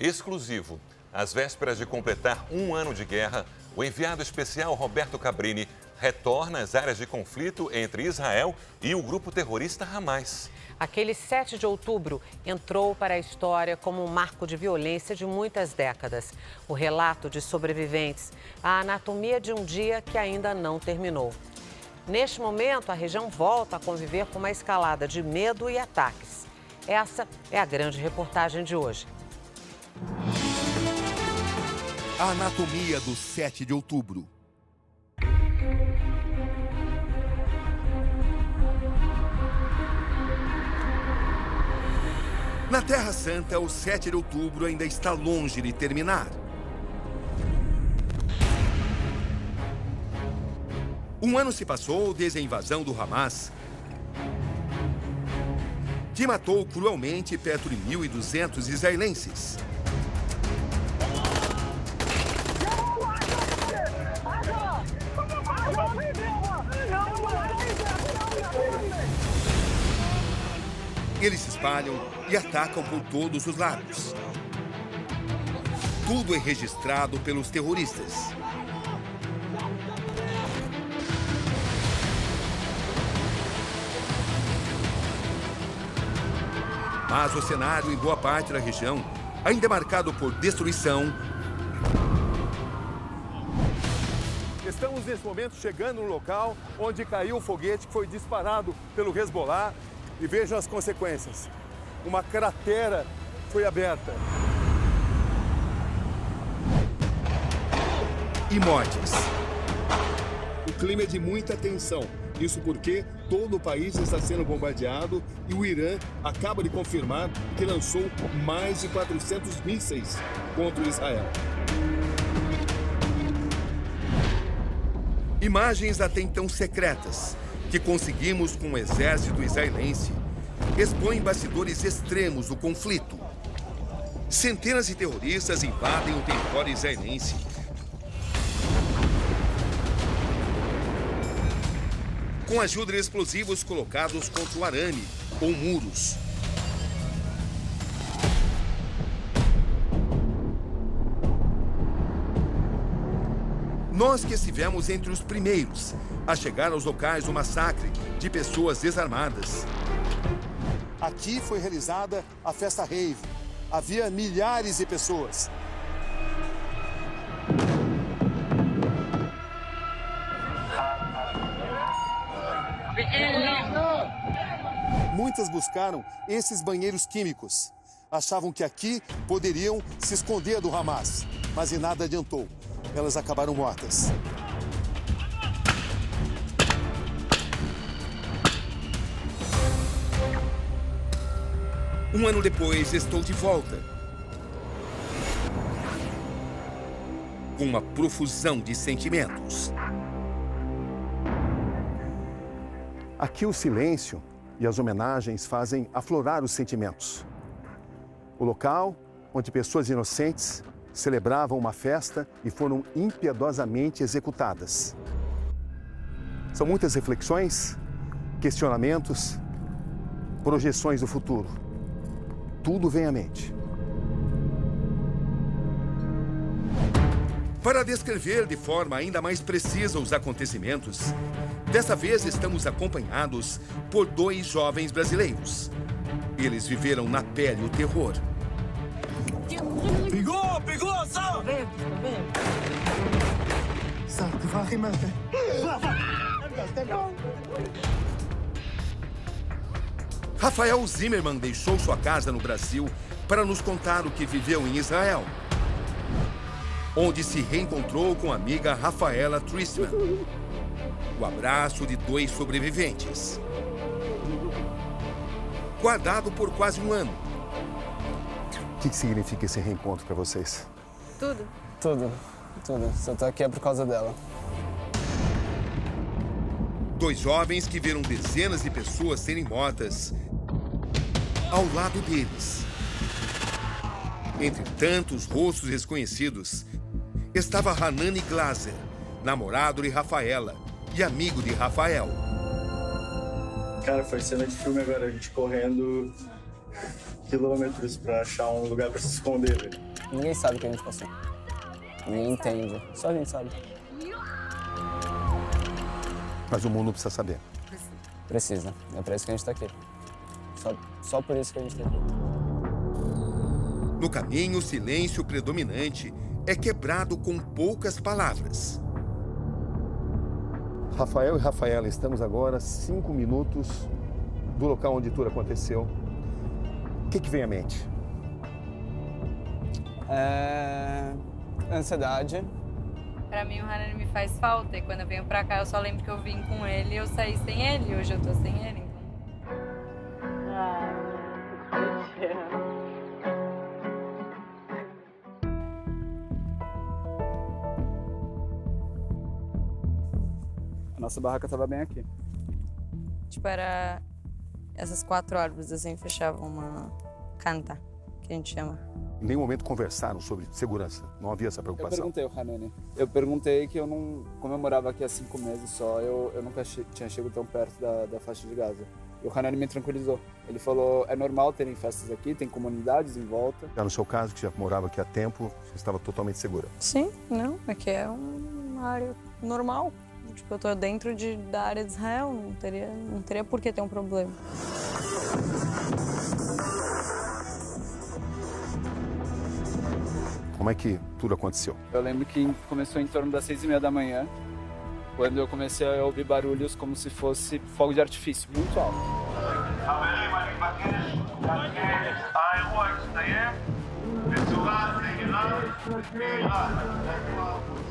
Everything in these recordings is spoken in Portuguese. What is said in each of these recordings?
Exclusivo. Às vésperas de completar um ano de guerra, o enviado especial Roberto Cabrini retorna às áreas de conflito entre Israel e o grupo terrorista Hamas. Aquele 7 de outubro entrou para a história como um marco de violência de muitas décadas. O relato de sobreviventes, a anatomia de um dia que ainda não terminou. Neste momento, a região volta a conviver com uma escalada de medo e ataques. Essa é a grande reportagem de hoje. A anatomia do 7 de outubro. Na Terra Santa, o 7 de outubro ainda está longe de terminar. Um ano se passou desde a invasão do Hamas, que matou cruelmente perto de 1.200 israelenses. Eles se espalham e atacam por todos os lados. Tudo é registrado pelos terroristas. Mas o cenário em boa parte da região ainda é marcado por destruição. Estamos nesse momento chegando no local onde caiu o foguete que foi disparado pelo Hezbollah. E vejam as consequências. Uma cratera foi aberta. E mortes. O clima é de muita tensão. Isso porque todo o país está sendo bombardeado e o Irã acaba de confirmar que lançou mais de 400 mísseis contra Israel. Imagens até então secretas que conseguimos com o exército israelense expõem bastidores extremos do conflito. Centenas de terroristas invadem o território israelense. Com a ajuda de explosivos colocados contra o arame ou muros. Nós que estivemos entre os primeiros a chegar aos locais do massacre de pessoas desarmadas. Aqui foi realizada a festa rave. Havia milhares de pessoas. Muitas buscaram esses banheiros químicos. Achavam que aqui poderiam se esconder do Hamas, mas em nada adiantou. Elas acabaram mortas. Um ano depois, estou de volta. Com uma profusão de sentimentos. Aqui o silêncio e as homenagens fazem aflorar os sentimentos. O local onde pessoas inocentes celebravam uma festa e foram impiedosamente executadas. São muitas reflexões, questionamentos, projeções do futuro. Tudo vem à mente. Para descrever de forma ainda mais precisa os acontecimentos, dessa vez estamos acompanhados por 2 jovens brasileiros. Eles viveram na pele o terror. Pegou, sal! Rafael Zimmermann deixou sua casa no Brasil para nos contar o que viveu em Israel, onde se reencontrou com a amiga Rafaela Tristman. O abraço de 2 sobreviventes. Guardado por quase um ano. O que significa esse reencontro para vocês? Tudo. Só tô aqui por causa dela. 2 jovens que viram dezenas de pessoas serem mortas ao lado deles. Entre tantos rostos desconhecidos, estava Hanani Glaser, namorado de Rafaela e amigo de Rafael. Cara, foi cena de filme agora, a gente correndo quilômetros pra achar um lugar pra se esconder, velho. Ninguém sabe o que a gente passou. Ninguém entende. Só a gente sabe. Mas o mundo precisa saber. Precisa. É pra isso que a gente tá aqui. Só por isso que a gente tá aqui. No caminho, o silêncio predominante é quebrado com poucas palavras. Rafael e Rafaela, estamos agora a 5 minutos do local onde tudo aconteceu. O que vem à mente? Ansiedade. Pra mim, o Hanani me faz falta. E quando eu venho pra cá, eu só lembro que eu vim com ele e eu saí sem ele. Hoje eu tô sem ele, então... A nossa barraca tava bem aqui. Tipo, era... Essas 4 árvores, assim, fechavam uma canta, que a gente chama. Em nenhum momento conversaram sobre segurança. Não havia essa Eu preocupação. perguntei ao Hanani. Eu perguntei que eu não... Como eu morava aqui há 5 meses só, eu nunca tinha chegado tão perto da faixa de Gaza. E o Hanani me tranquilizou. Ele falou, é normal terem festas aqui, tem comunidades em volta. Já no seu caso, que já morava aqui há tempo, você estava totalmente segura. Sim, não. Aqui é uma área normal. Tipo, eu tô dentro da área de Israel. Não teria por que ter um problema. Como é que tudo aconteceu? Eu lembro que começou em torno das 6h30 da manhã, quando eu comecei a ouvir barulhos como se fosse fogo de artifício, muito alto.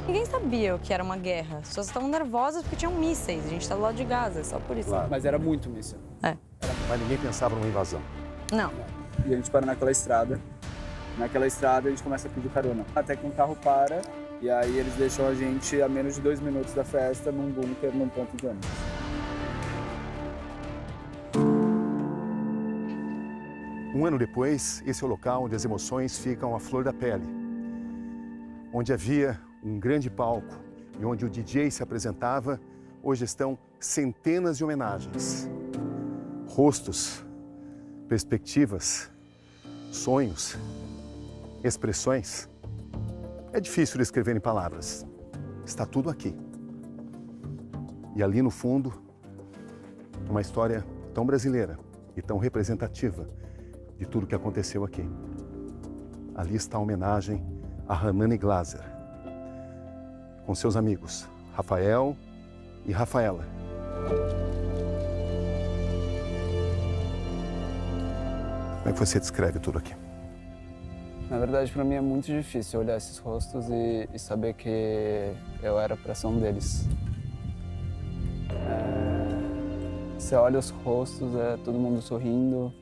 Ninguém sabia o que era uma guerra. As pessoas estavam nervosas porque tinham mísseis. A gente tá do lado de Gaza, só por isso. Claro. Mas era muito míssil. Mas ninguém pensava numa invasão. Não. E a gente para naquela estrada. Naquela estrada a gente começa a pedir carona. Até que um carro para e aí eles deixam a gente a menos de 2 minutos da festa num bunker, num ponto de ônibus. Um ano depois, esse é o local onde as emoções ficam à flor da pele. Onde havia um grande palco e onde o DJ se apresentava, hoje estão centenas de homenagens. Rostos, perspectivas, sonhos, expressões. É difícil descrever em palavras. Está tudo aqui. E ali no fundo, uma história tão brasileira e tão representativa de tudo que aconteceu aqui. Ali está a homenagem a Hanani Glaser, com seus amigos Rafael e Rafaela. Como é que você descreve tudo aqui? Na verdade, para mim é muito difícil olhar esses rostos e saber que eu era para ser um deles. Você olha os rostos, é todo mundo sorrindo,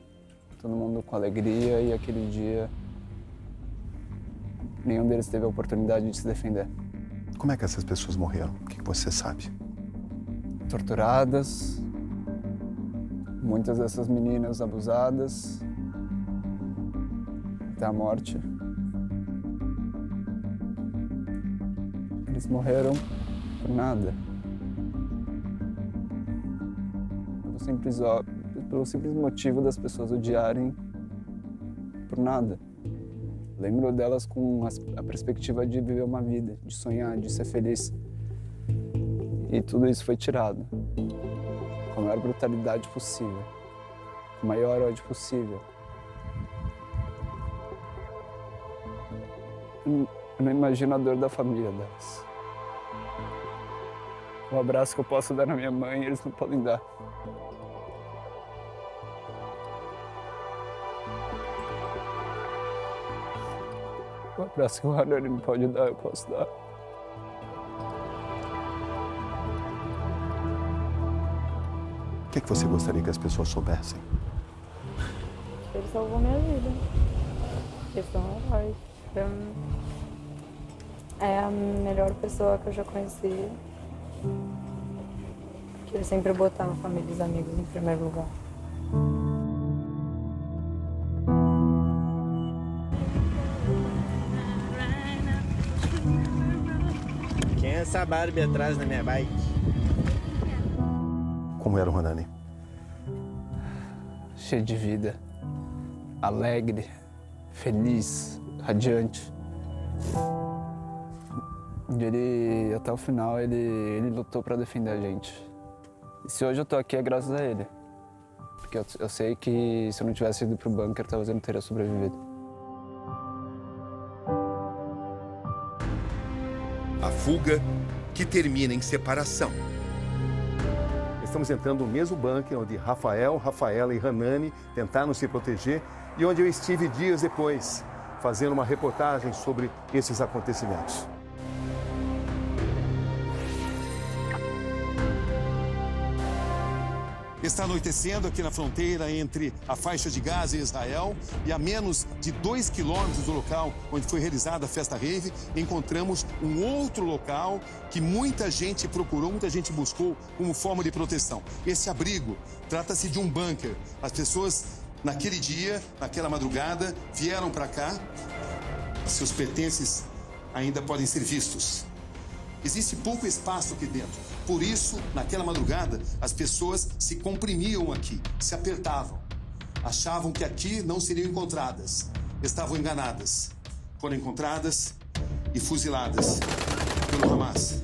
todo mundo com alegria, e aquele dia nenhum deles teve a oportunidade de se defender. Como é que essas pessoas morreram? O que você sabe? Torturadas, muitas dessas meninas abusadas, até a morte. Eles morreram por nada. Pelo simples motivo das pessoas odiarem por nada. Lembro delas com a perspectiva de viver uma vida, de sonhar, de ser feliz. E tudo isso foi tirado com a maior brutalidade possível, com o maior ódio possível. Eu não imagino a dor da família delas. O abraço que eu posso dar na minha mãe, eles não podem dar. O abraço que o Hanani não pode dar, eu posso dar. O que você gostaria que as pessoas soubessem? Ele salvou minha vida. Eles são heróis. É a melhor pessoa que eu já conheci. Que ele sempre botava a família e os amigos em primeiro lugar. Quem é essa Barbie atrás da minha bike? Como era o Hanani? Cheio de vida. alegre, feliz, radiante. E ele, até o final, ele lutou para defender a gente. E se hoje eu tô aqui é graças a ele. Porque eu sei que se eu não tivesse ido pro bunker, talvez eu não teria sobrevivido. A fuga que termina em separação. Estamos entrando no mesmo bunker onde Rafael, Rafaela e Hanani tentaram se proteger e onde eu estive dias depois, fazendo uma reportagem sobre esses acontecimentos. Está anoitecendo aqui na fronteira entre a faixa de Gaza e Israel e a menos de 2 quilômetros do local onde foi realizada a festa rave, encontramos um outro local que muita gente procurou, muita gente buscou como forma de proteção. Esse abrigo trata-se de um bunker. As pessoas, naquele dia, naquela madrugada, vieram para cá. Seus pertences ainda podem ser vistos. Existe pouco espaço aqui dentro. Por isso, naquela madrugada, as pessoas se comprimiam aqui, se apertavam. Achavam que aqui não seriam encontradas. Estavam enganadas. Foram encontradas e fuziladas pelo Hamas.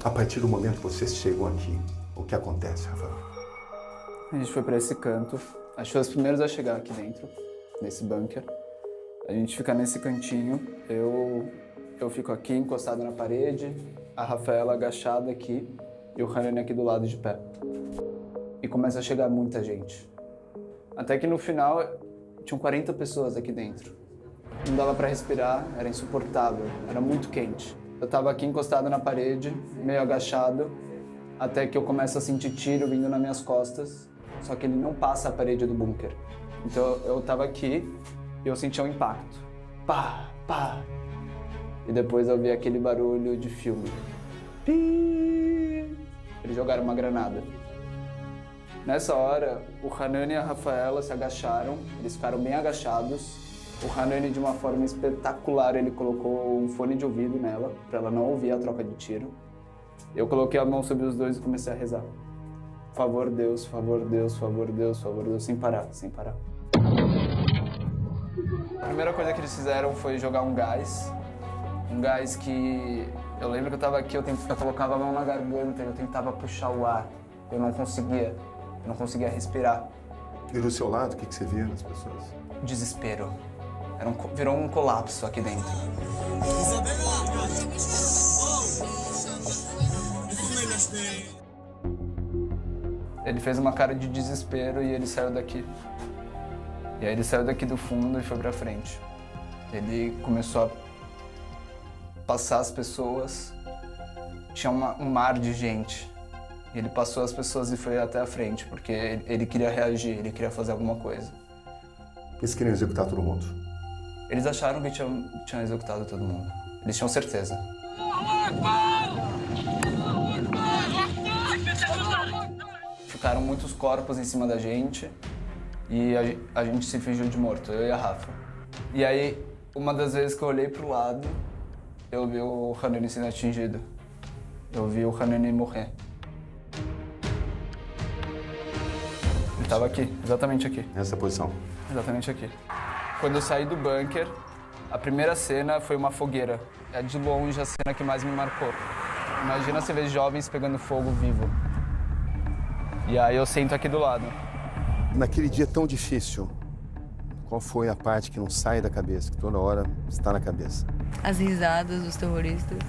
A partir do momento que vocês chegam aqui, o que acontece, Rafael? A gente foi para esse canto. A gente foi os primeiros a chegar aqui dentro, nesse bunker. A gente fica nesse cantinho. Eu fico aqui encostado na parede, a Rafaela agachada aqui e o Hanani aqui do lado de pé. E começa a chegar muita gente. Até que no final tinham 40 pessoas aqui dentro. Não dava para respirar, era insuportável, era muito quente. Eu tava aqui encostado na parede, meio agachado, até que eu começo a sentir tiro vindo nas minhas costas, só que ele não passa a parede do bunker. Então eu tava aqui e eu sentia um impacto. Pá, pá. E depois eu vi aquele barulho de filme. Eles jogaram uma granada. Nessa hora, o Hanani e a Rafaela se agacharam, eles ficaram bem agachados. O Hanani, de uma forma espetacular, ele colocou um fone de ouvido nela, para ela não ouvir a troca de tiro. Eu coloquei a mão sobre os dois e comecei a rezar. Favor Deus, favor Deus, favor Deus, favor Deus, sem parar, sem parar. A primeira coisa que eles fizeram foi jogar um gás que... Eu lembro que eu tava aqui, eu colocava a mão na garganta, eu tentava puxar o ar, eu não conseguia respirar. E do seu lado, o que você via nas pessoas? Desespero. Virou um colapso aqui dentro. Ele fez uma cara de desespero e ele saiu daqui. E aí ele saiu daqui do fundo e foi pra frente. Ele começou a passar as pessoas. Tinha um mar de gente. E ele passou as pessoas e foi até a frente, porque ele queria reagir, ele queria fazer alguma coisa. Eles queriam executar todo mundo? Eles acharam que tinham executado todo mundo. Eles tinham certeza. Ficaram muitos corpos em cima da gente e a gente se fingiu de morto, eu e a Rafa. E aí, uma das vezes que eu olhei pro lado, eu vi o Hanani sendo atingido. Eu vi o Hanani morrer. Ele estava aqui, exatamente aqui. Nessa posição? Exatamente aqui. Quando eu saí do bunker, a primeira cena foi uma fogueira. É de longe a cena que mais me marcou. Imagina você ver jovens pegando fogo vivo. E aí eu sento aqui do lado. Naquele dia tão difícil, qual foi a parte que não sai da cabeça, que toda hora está na cabeça? As risadas dos terroristas,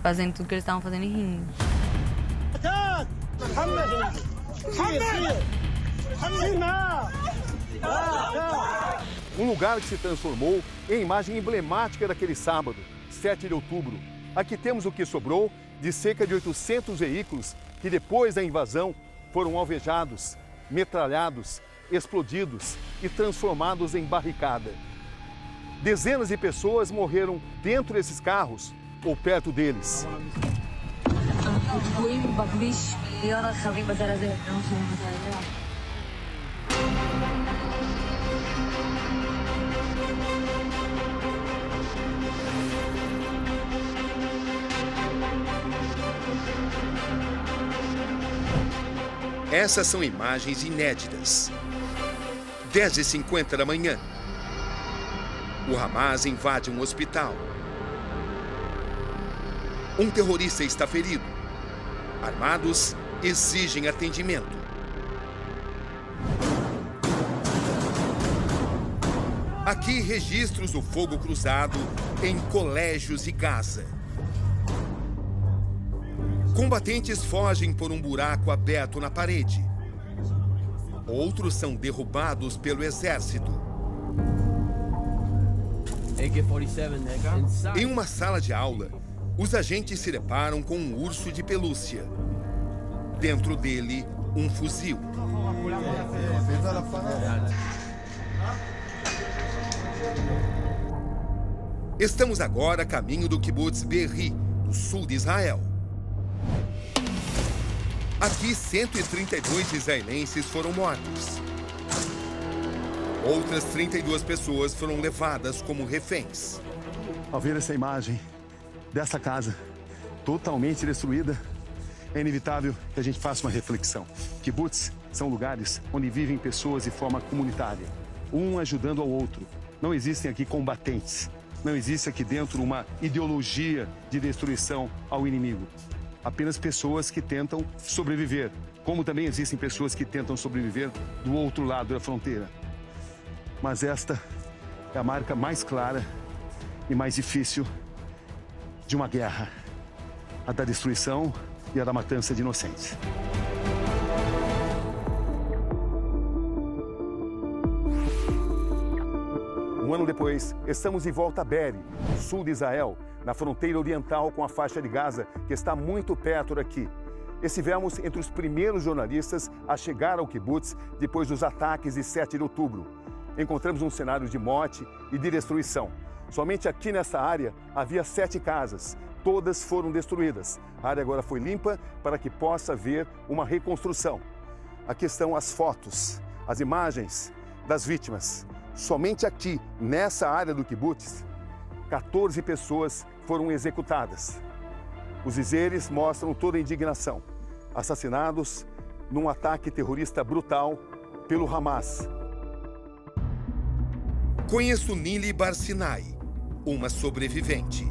fazendo tudo que eles estavam fazendo e rindo. Um lugar que se transformou em imagem emblemática daquele sábado, 7 de outubro. Aqui temos o que sobrou de cerca de 800 veículos que depois da invasão foram alvejados, metralhados, explodidos e transformados em barricada. Dezenas de pessoas morreram dentro desses carros ou perto deles. Essas são imagens inéditas. 10h50 da manhã. O Hamas invade um hospital. Um terrorista está ferido. Armados exigem atendimento. Aqui registros do fogo cruzado em colégios de Gaza. Combatentes fogem por um buraco aberto na parede. Outros são derrubados pelo exército. Em uma sala de aula, os agentes se deparam com um urso de pelúcia. Dentro dele, um fuzil. Estamos agora a caminho do kibbutz Be'eri, no sul de Israel. Aqui, 132 israelenses foram mortos. Outras 32 pessoas foram levadas como reféns. Ao ver essa imagem dessa casa totalmente destruída, é inevitável que a gente faça uma reflexão. Kibbutz são lugares onde vivem pessoas de forma comunitária, um ajudando ao outro. Não existem aqui combatentes. Não existe aqui dentro uma ideologia de destruição ao inimigo. Apenas pessoas que tentam sobreviver, como também existem pessoas que tentam sobreviver do outro lado da fronteira. Mas esta é a marca mais clara e mais difícil de uma guerra, a da destruição e a da matança de inocentes. Um ano depois, estamos de volta a Be'eri, no sul de Israel, na fronteira oriental com a faixa de Gaza, que está muito perto daqui. Estivemos entre os primeiros jornalistas a chegar ao kibbutz depois dos ataques de 7 de outubro. Encontramos um cenário de morte e de destruição. Somente aqui nessa área havia 7 casas. Todas foram destruídas. A área agora foi limpa para que possa haver uma reconstrução. Aqui estão as fotos, as imagens das vítimas. Somente aqui, nessa área do kibbutz, 14 pessoas foram executadas. Os dizeres mostram toda a indignação. Assassinados num ataque terrorista brutal pelo Hamas. Conheço Nili Barsinai, uma sobrevivente.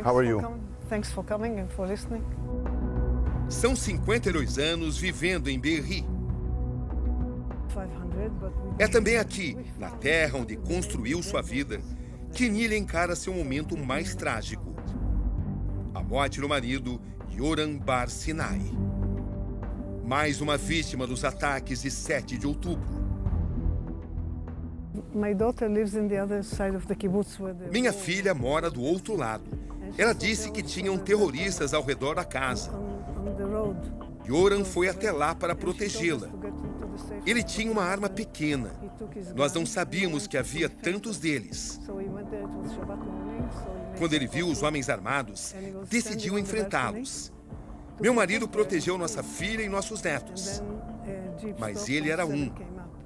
How are you? Thanks for coming and for listening. São 52 anos vivendo em Be'eri. É também aqui, na terra onde construiu sua vida, que Nili encara seu momento mais trágico. A morte do marido, Yoram Barsinai. Mais uma vítima dos ataques de 7 de outubro. Minha filha mora do outro lado. Ela disse que tinham terroristas ao redor da casa. Yoram foi até lá para protegê-la. Ele tinha uma arma pequena. Nós não sabíamos que havia tantos deles. Quando ele viu os homens armados, decidiu enfrentá-los. Meu marido protegeu nossa filha e nossos netos. Mas ele era um.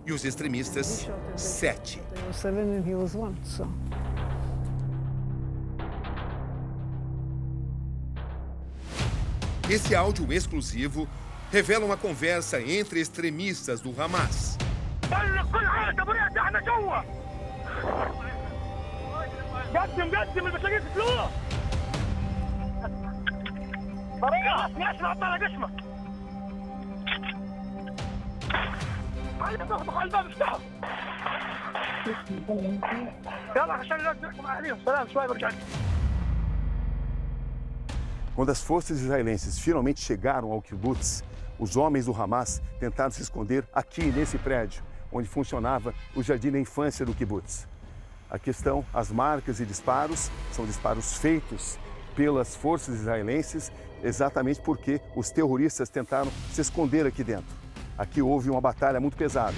E os extremistas, 7. Esse áudio exclusivo revela uma conversa entre extremistas do Hamas. Quando as forças israelenses finalmente chegaram ao kibbutz, os homens do Hamas tentaram se esconder aqui nesse prédio, onde funcionava o jardim da infância do kibbutz. Aqui estão as marcas e disparos, são disparos feitos pelas forças israelenses, exatamente porque os terroristas tentaram se esconder aqui dentro. Aqui houve uma batalha muito pesada.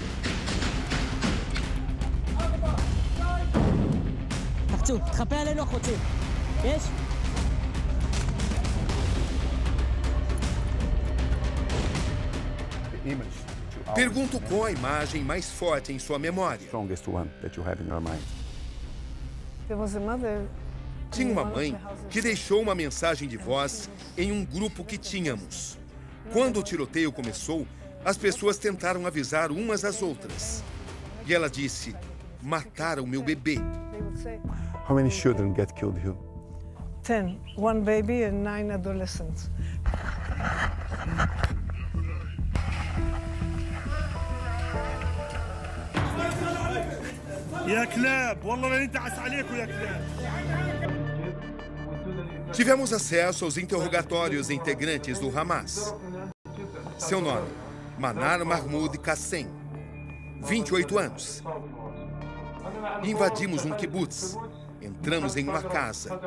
Pergunto qual a imagem mais forte em sua memória. Strongest one that you have in your mind. There was a mother. Tinha uma mãe que deixou uma mensagem de voz em um grupo que tínhamos. Quando o tiroteio começou, as pessoas tentaram avisar umas às outras. E ela disse: mataram meu bebê. They would say, How many children get killed here? 10, one baby and 9 adolescents. يا كلاب والله لا ندعس عليكم يا كلاب. Tivemos acesso aos interrogatórios de integrantes do Hamas. Seu nome: Manar Mahmoud Qassem, 28 anos. Invadimos um kibbutz. Entramos em uma casa.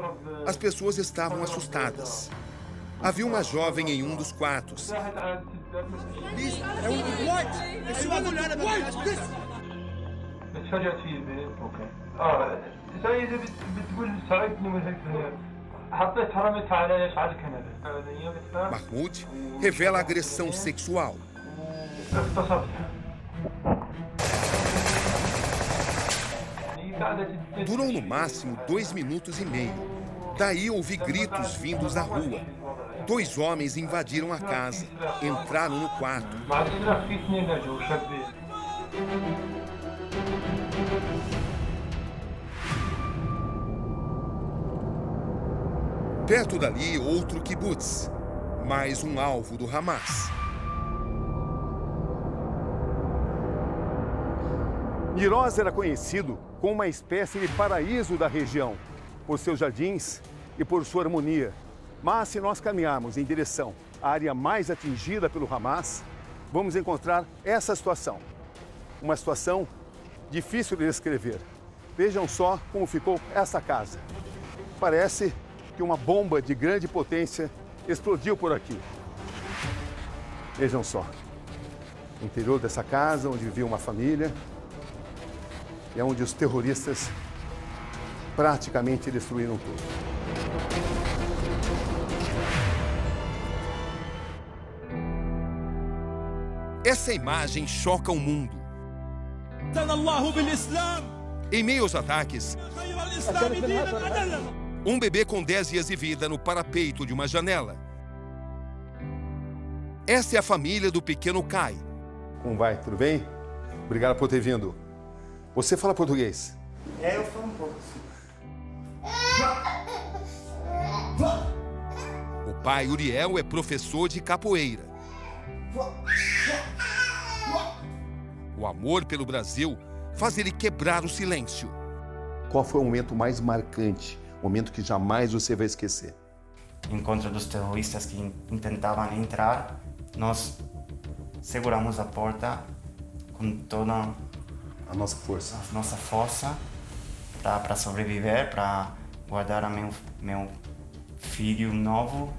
As pessoas estavam assustadas. Havia uma jovem em um dos quartos. Mahmoud revela agressão sexual. Durou no máximo 2 minutos e meio. Daí ouvi gritos vindos da rua. 2 homens invadiram a casa, entraram no quarto. Perto dali, outro kibbutz, mais um alvo do Hamas. Niroz era conhecido como uma espécie de paraíso da região, por seus jardins e por sua harmonia. Mas se nós caminharmos em direção à área mais atingida pelo Hamas, vamos encontrar essa situação. Uma situação difícil de descrever. Vejam só como ficou essa casa. Parece que uma bomba de grande potência explodiu por aqui. Vejam só. O interior dessa casa, onde vivia uma família, é onde os terroristas praticamente destruíram tudo. Essa imagem choca o mundo. Em meio aos ataques, um bebê com 10 dias de vida no parapeito de uma janela. Essa é a família do pequeno Kai. Como vai? Tudo bem? Obrigado por ter vindo. Você fala português? Eu falo um pouco. O pai, Uriel, é professor de capoeira. O amor pelo Brasil faz ele quebrar o silêncio. Qual foi o momento mais marcante? O momento que jamais você vai esquecer? Encontro dos terroristas que tentavam entrar, nós seguramos a porta com toda a nossa força para sobreviver, para guardar a meu filho novo.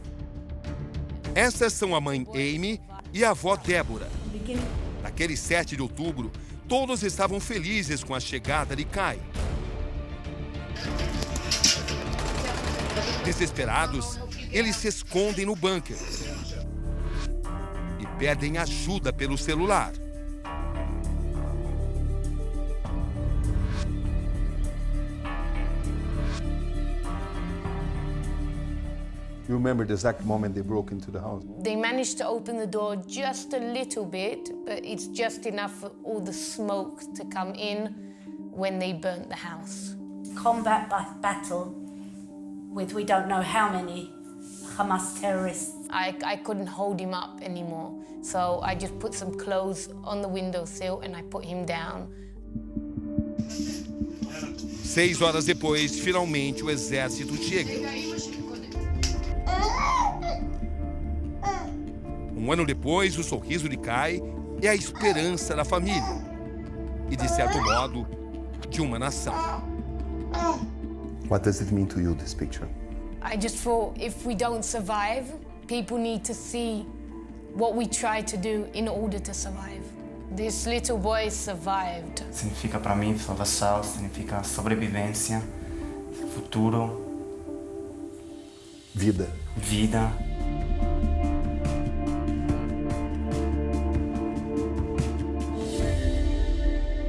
Essas são a mãe Amy e a avó Débora. Naquele 7 de outubro, todos estavam felizes com a chegada de Kai. Desesperados, eles se escondem no bunker e pedem ajuda pelo celular. You remember the exact moment they broke into the house? They managed to open the door just a little bit, but it's just enough for all the smoke to come in when they burnt the house. Combat battle with we don't know how many Hamas terrorists. I couldn't hold him up anymore, so I just put some clothes on the windowsill and I put him down. 6 horas depois, finalmente o exército chega. Um ano depois, o sorriso de Kai é a esperança da família e, de certo modo, de uma nação. What does it mean to you, this picture? I just thought if we don't survive, people need to see what we try to do in order to survive. This little boy survived. Significa para mim salvação, significa sobrevivência, futuro, vida.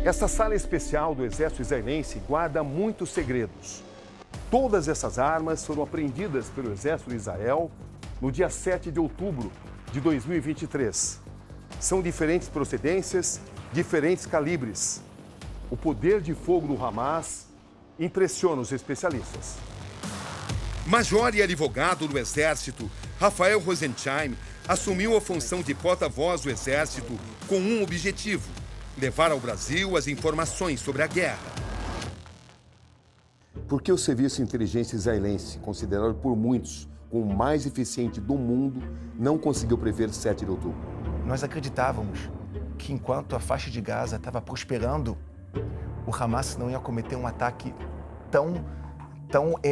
Esta sala especial do exército israelense guarda muitos segredos. Todas essas armas foram apreendidas pelo exército de Israel no dia 7 de outubro de 2023. São diferentes procedências, diferentes calibres. O poder de fogo do Hamas impressiona os especialistas. Major e advogado do Exército, Rafael Rosensheim assumiu a função de porta-voz do Exército com um objetivo: levar ao Brasil as informações sobre a guerra. Por que o serviço de inteligência israelense, considerado por muitos como o mais eficiente do mundo, não conseguiu prever 7 de outubro? Nós acreditávamos que enquanto a faixa de Gaza estava prosperando, o Hamas não ia cometer um ataque tão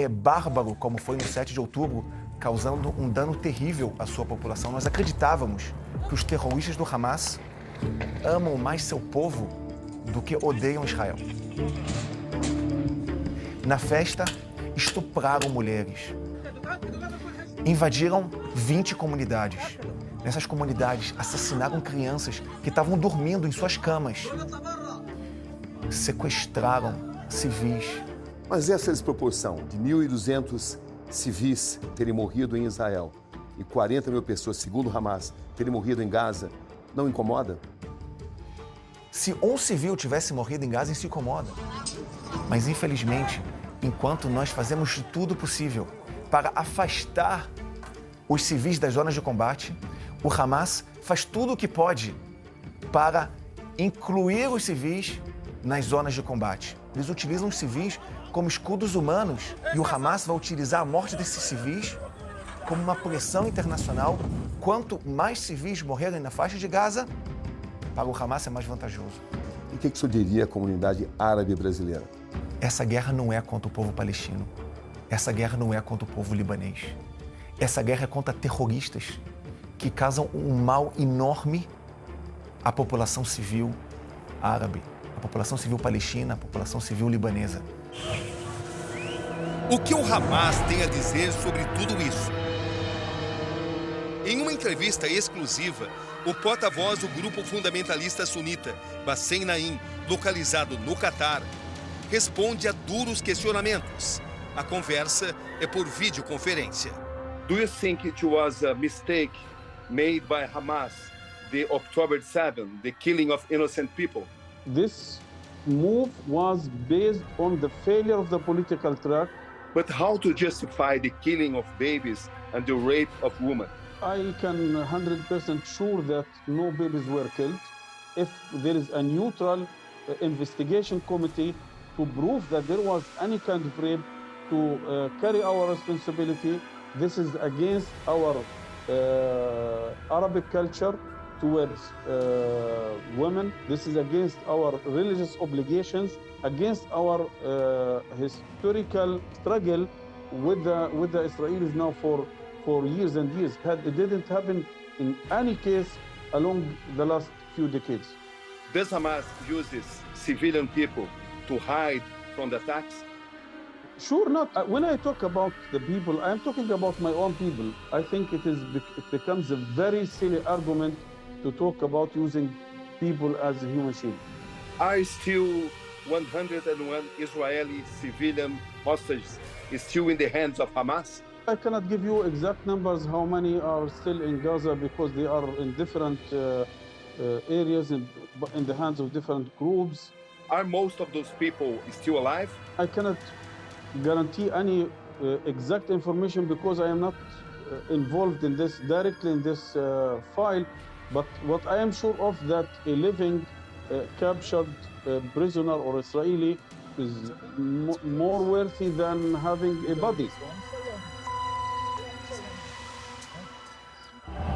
bárbaro como foi no 7 de outubro, causando um dano terrível à sua população. Nós acreditávamos que os terroristas do Hamas amam mais seu povo do que odeiam Israel. Na festa, estupraram mulheres. Invadiram 20 comunidades. Nessas comunidades, assassinaram crianças que estavam dormindo em suas camas. Sequestraram civis. Mas essa desproporção de 1.200 civis terem morrido em Israel e 40 mil pessoas, segundo o Hamas, terem morrido em Gaza, não incomoda? Se um civil tivesse morrido em Gaza, isso incomoda. Mas, infelizmente, enquanto nós fazemos de tudo possível para afastar os civis das zonas de combate, o Hamas faz tudo o que pode para incluir os civis nas zonas de combate. Eles utilizam os civis como escudos humanos e o Hamas vai utilizar a morte desses civis como uma pressão internacional. Quanto mais civis morrerem na faixa de Gaza, para o Hamas é mais vantajoso. E o que o senhor diria à comunidade árabe brasileira? Essa guerra não é contra o povo palestino. Essa guerra não é contra o povo libanês. Essa guerra é contra terroristas que causam um mal enorme à população civil árabe, à população civil palestina, à população civil libanesa. O que o Hamas tem a dizer sobre tudo isso? Em uma entrevista exclusiva, o porta-voz do grupo fundamentalista sunita, Bassem Naim, localizado no Catar, responde a duros questionamentos. A conversa é por videoconferência. Do you think it was a mistake made by Hamas, the October 7, the killing of innocent people? This move was based on the failure of the political track. But how to justify the killing of babies and the rape of women? I can 100% sure that no babies were killed. If there is a neutral investigation committee to prove that there was any kind of rape, to carry our responsibility, this is against our Arabic culture towards women. This is against our religious obligations, against our historical struggle with the Israelis now for years and years. It didn't happen in any case along the last few decades. Does Hamas uses civilian people to hide from the attacks? Sure not. When I talk about the people, I'm talking about my own people. I think it becomes a very silly argument to talk about using people as a human shield. Are still 101 Israeli civilian hostages still in the hands of Hamas? I cannot give you exact numbers how many are still in Gaza because they are in different areas in the hands of different groups. Are most of those people still alive? I cannot guarantee any exact information because I am not involved in this directly in this file. But what I am sure of that a living captured prisoner or Israeli is more worthy than having a body.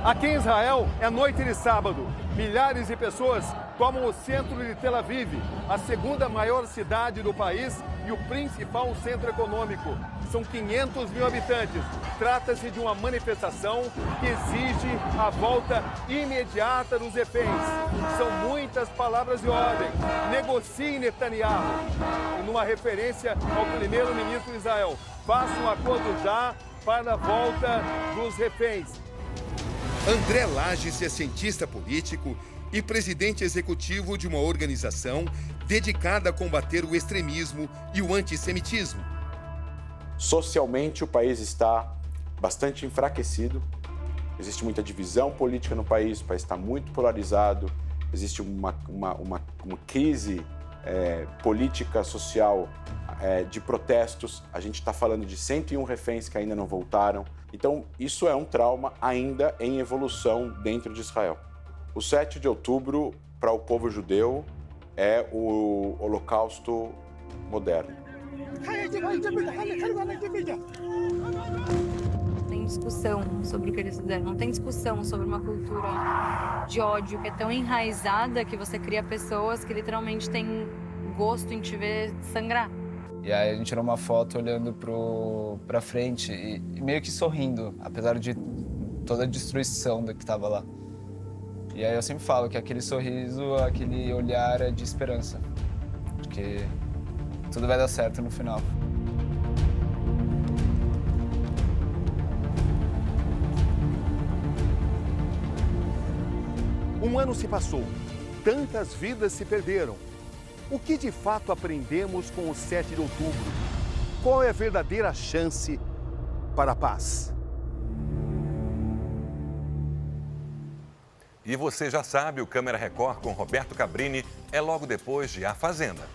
Aqui em Israel, é noite de sábado. Milhares de pessoas tomam o centro de Tel Aviv, a segunda maior cidade do país e o principal centro econômico. São 500 mil habitantes. Trata-se de uma manifestação que exige a volta imediata dos reféns. São muitas palavras de ordem. Negocie Netanyahu. E numa referência ao primeiro-ministro de Israel. Faça um acordo já para a volta dos reféns. André Lages é cientista político e presidente executivo de uma organização dedicada a combater o extremismo e o antissemitismo. Socialmente, o país está bastante enfraquecido. Existe muita divisão política no país, o país está muito polarizado. Existe uma crise política, social, de protestos. A gente está falando de 101 reféns que ainda não voltaram. Então, isso é um trauma ainda em evolução dentro de Israel. O 7 de outubro, para o povo judeu, é o Holocausto moderno. Não tem discussão sobre o que eles fizeram, não tem discussão sobre uma cultura de ódio que é tão enraizada que você cria pessoas que literalmente têm gosto em te ver sangrar. E aí a gente tirou uma foto olhando pra frente e meio que sorrindo, apesar de toda a destruição que estava lá. E aí eu sempre falo que aquele sorriso, aquele olhar é de esperança, porque tudo vai dar certo no final. Um ano se passou, tantas vidas se perderam. O que de fato aprendemos com o 7 de outubro? Qual é a verdadeira chance para a paz? E você já sabe, o Câmera Record com Roberto Cabrini é logo depois de A Fazenda.